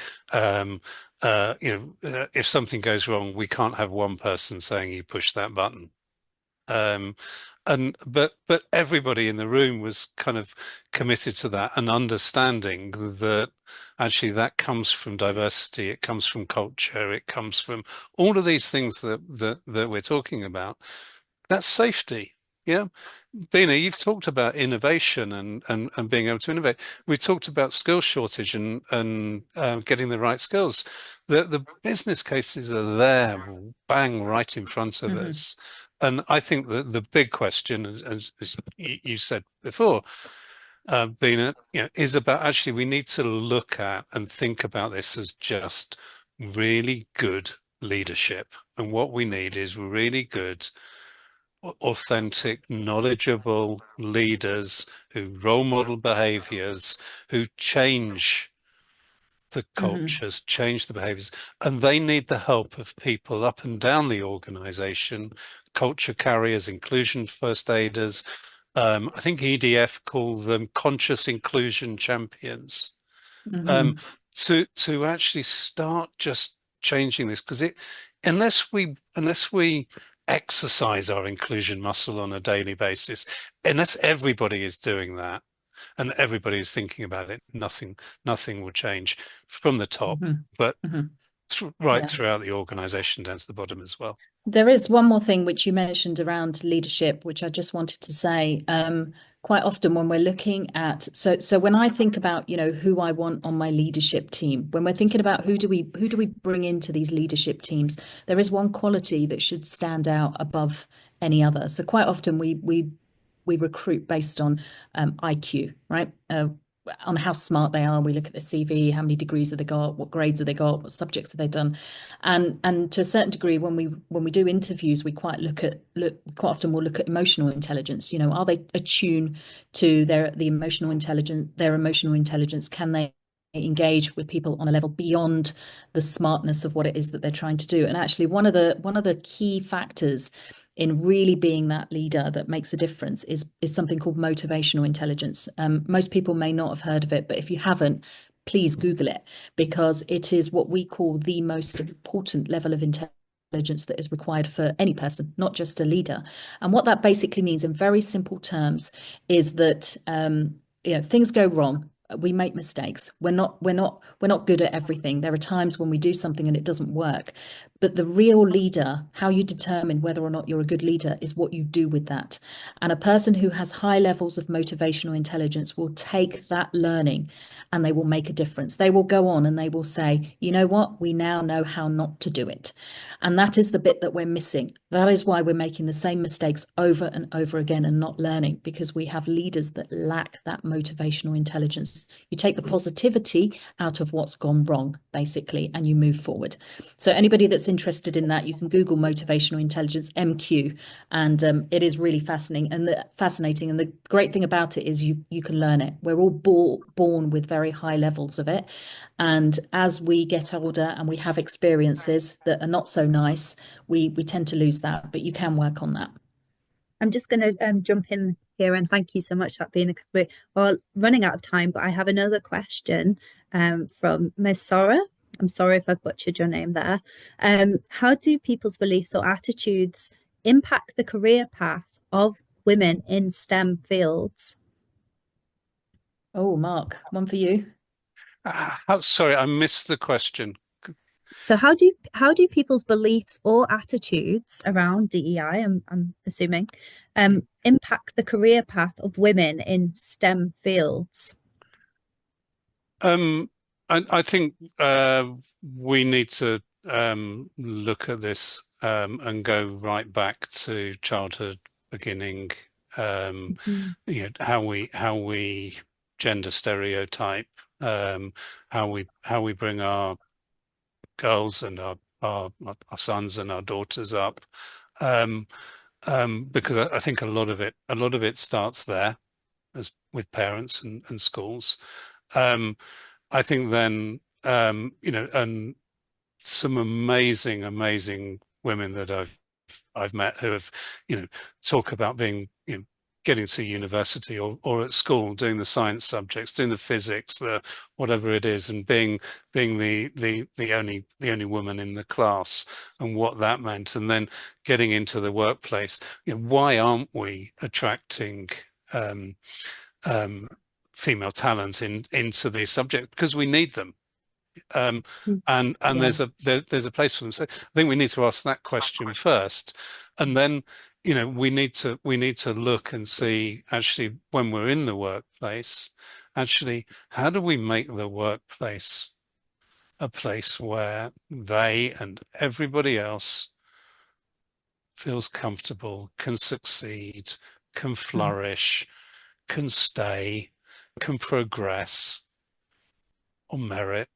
know, if something goes wrong, we can't have one person saying you push that button. But everybody in the room was kind of committed to that and understanding that actually that comes from diversity, it comes from culture, it comes from all of these things that we're talking about. That's safety. Yeah. Beena, you've talked about innovation and being able to innovate. We talked about skill shortage and getting the right skills. The business cases are there, bang, right in front of us. And I think that the big question, as you said before, Beena, is about actually we need to look at and think about this as just really good leadership. And what we need is really good, authentic, knowledgeable leaders who role model behaviors, who change the cultures, change the behaviors, and they need the help of people up and down the organization, culture carriers, inclusion first aiders. I think EDF call them conscious inclusion champions. Mm-hmm. To actually start just changing this, because unless we exercise our inclusion muscle on a daily basis, unless everybody is doing that and everybody is thinking about it, nothing will change from the top, Mm-hmm. but Mm-hmm. right Yeah. throughout the organization down to the bottom as well. There is one more thing which you mentioned around leadership, which I just wanted to say. Quite often when we're looking at, so when I think about, who I want on my leadership team, when we're thinking about who do we bring into these leadership teams, there is one quality that should stand out above any other. So quite often we recruit based on IQ, right? On how smart they are. We look at their CV, how many degrees have they got, what grades have they got, what subjects have they done, and to a certain degree, when we do interviews, we quite often we'll look at emotional intelligence. Are they attuned to their emotional intelligence? Can they engage with people on a level beyond the smartness of what it is that they're trying to do? And actually, one of the key factors in really being that leader that makes a difference is something called motivational intelligence. Most people may not have heard of it, but if you haven't, please Google it, because it is what we call the most important level of intelligence that is required for any person, not just a leader. And what that basically means in very simple terms is that things go wrong. We make mistakes. We're not good at everything. There are times when we do something and it doesn't work. But the real leader, how you determine whether or not you're a good leader, is what you do with that. And a person who has high levels of motivational intelligence will take that learning and they will make a difference. They will go on and they will say, you know what, we now know how not to do it. And that is the bit that we're missing. That is why we're making the same mistakes over and over again and not learning, because we have leaders that lack that motivational intelligence. You take the positivity out of what's gone wrong, basically, and you move forward. So anybody that's interested in that, you can Google motivational intelligence, MQ, and it is really fascinating. And the great thing about it is you can learn it. We're all born with very high levels of it, and as we get older and we have experiences that are not so nice, we tend to lose that. But you can work on that. I'm just going to jump in here and thank you so much, Beena, because we're all running out of time. But I have another question from Ms. Sora. I'm sorry if I've butchered your name there. How do people's beliefs or attitudes impact the career path of women in STEM fields? Oh, Mark, one for you. Sorry, I missed the question. So how do people's beliefs or attitudes around DEI, I'm assuming, impact the career path of women in STEM fields? I think we need to look at this and go right back to childhood beginning. How we gender stereotype, how we bring our girls and our sons and our daughters up, because I think a lot of it starts there, as with parents and schools. I think then and some amazing women that I've met who have talk about being getting to university or at school, doing the science subjects, doing the physics, the whatever it is, and being the only woman in the class, and what that meant, and then getting into the workplace. Why aren't we attracting female talent into these subjects? Because we need them. And Yeah. there's a place for them. So I think we need to ask that question first, and then we need to look and see, actually, when we're in the workplace, actually, how do we make the workplace a place where they and everybody else feels comfortable, can succeed, can flourish, can stay, can progress on merit,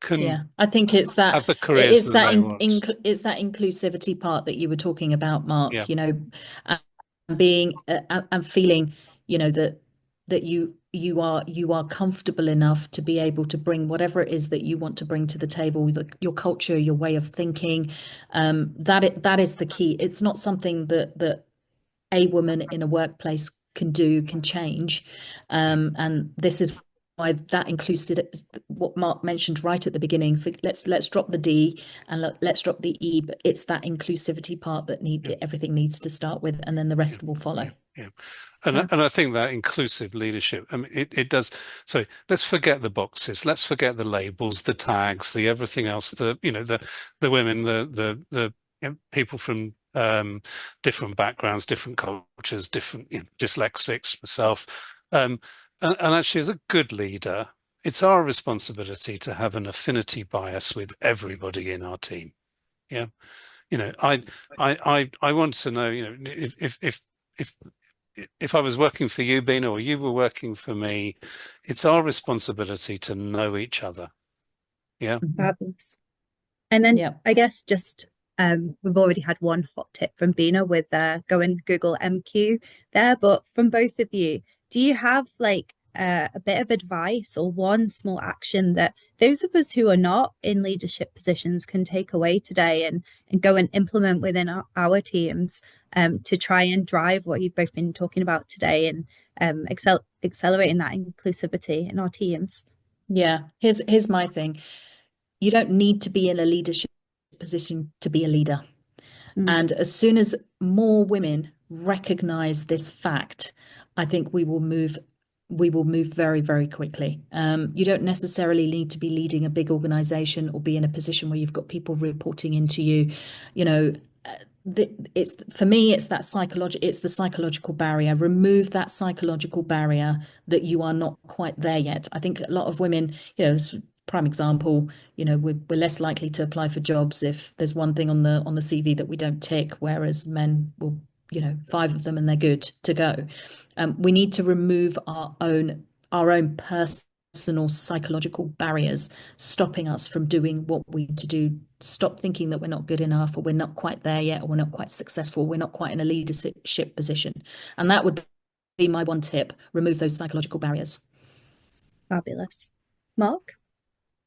can I think it's that have the careers that they want. it's that inclusivity part that you were talking about, Mark. Yeah. You know, and being and feeling, you know, that you are comfortable enough to be able to bring whatever it is that you want to bring to the table, your culture, your way of thinking. That is the key. It's not something that a woman in a workplace can change, and this is why that inclusive, what Mark mentioned right at the beginning. Let's drop the D and let's drop the E, but it's that inclusivity part that everything needs to start with, and then the rest will follow. Yeah. And I think that inclusive leadership, I mean, it does. So let's forget the boxes, let's forget the labels, the tags, the everything else, the women, the people from different backgrounds, different cultures, different dyslexics, myself. And actually, as a good leader, it's our responsibility to have an affinity bias with everybody in our team. Yeah. I want to know, if I was working for you, Beena, or you were working for me, it's our responsibility to know each other. Yeah. Fabulous. And then I guess just we've already had one hot tip from Beena with go and Google MQ there, but from both of you, do you have like a bit of advice or one small action that those of us who are not in leadership positions can take away today and go and implement within our teams to try and drive what you've both been talking about today and accelerating that inclusivity in our teams? Yeah, here's my thing. You don't need to be in a leadership position to be a leader. And as soon as more women recognize this fact, I think we will move very, very quickly. You don't necessarily need to be leading a big organization or be in a position where you've got people reporting into you. You know, it's for me, it's the psychological barrier. Remove that psychological barrier that you are not quite there yet. I think a lot of women, prime example, we're less likely to apply for jobs if there's one thing on the CV that we don't tick, whereas men will, 5 of them and they're good to go. We need to remove our own personal psychological barriers stopping us from doing what we need to do. Stop thinking that we're not good enough, or we're not quite there yet, or we're not quite successful, we're not quite in a leadership position. And that would be my one tip: remove those psychological barriers. Fabulous. Mark?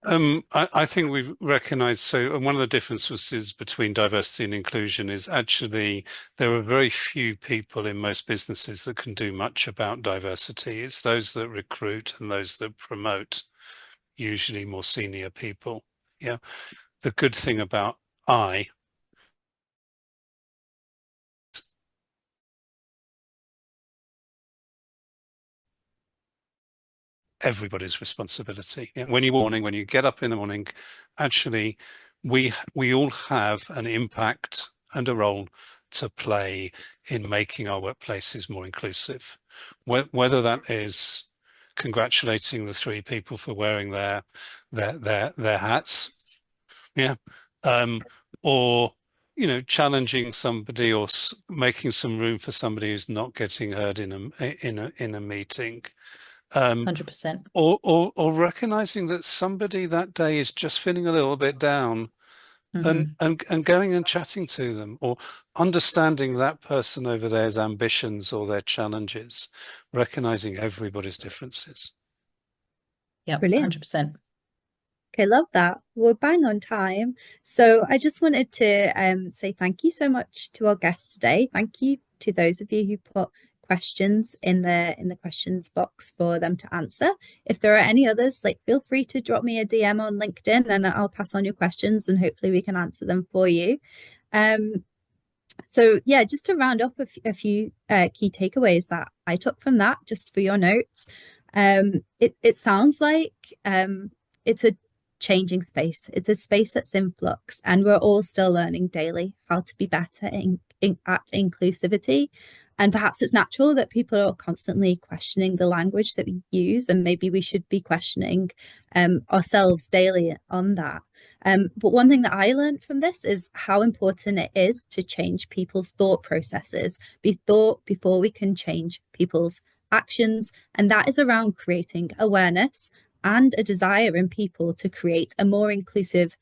I think we recognise, so one of the differences between diversity and inclusion is actually there are very few people in most businesses that can do much about diversity. It's those that recruit and those that promote, usually more senior people. Yeah. The good thing about everybody's responsibility. Yeah. When you get up in the morning, actually, we all have an impact and a role to play in making our workplaces more inclusive. Whether that is congratulating the 3 people for wearing their hats, yeah, or challenging somebody, or making some room for somebody who's not getting heard in a meeting. 100%. Or recognizing that somebody that day is just feeling a little bit down, and going and chatting to them, or understanding that person over there's ambitions or their challenges, recognizing everybody's differences. Yeah, brilliant. 100%. Okay, love that. We're bang on time. So I just wanted to say thank you so much to our guests today. Thank you to those of you who put questions in the questions box for them to answer. If there are any others, feel free to drop me a DM on LinkedIn and I'll pass on your questions and hopefully we can answer them for you. So yeah, just to round up a few key takeaways that I took from that, just for your notes. It sounds like it's a changing space. It's a space that's in flux, and we're all still learning daily how to be better at inclusivity. And perhaps it's natural that people are constantly questioning the language that we use, and maybe we should be questioning ourselves daily on that. But one thing that I learned from this is how important it is to change people's thought processes before we can change people's actions, and that is around creating awareness and a desire in people to create a more inclusive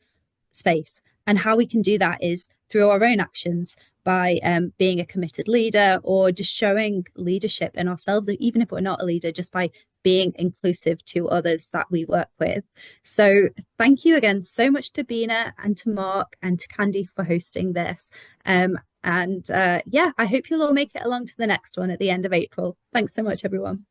space. And how we can do that is through our own actions, by being a committed leader, or just showing leadership in ourselves, even if we're not a leader, just by being inclusive to others that we work with. So thank you again so much to Beena and to Mark and to Candy for hosting this. Yeah, I hope you'll all make it along to the next one at the end of April. Thanks so much, everyone.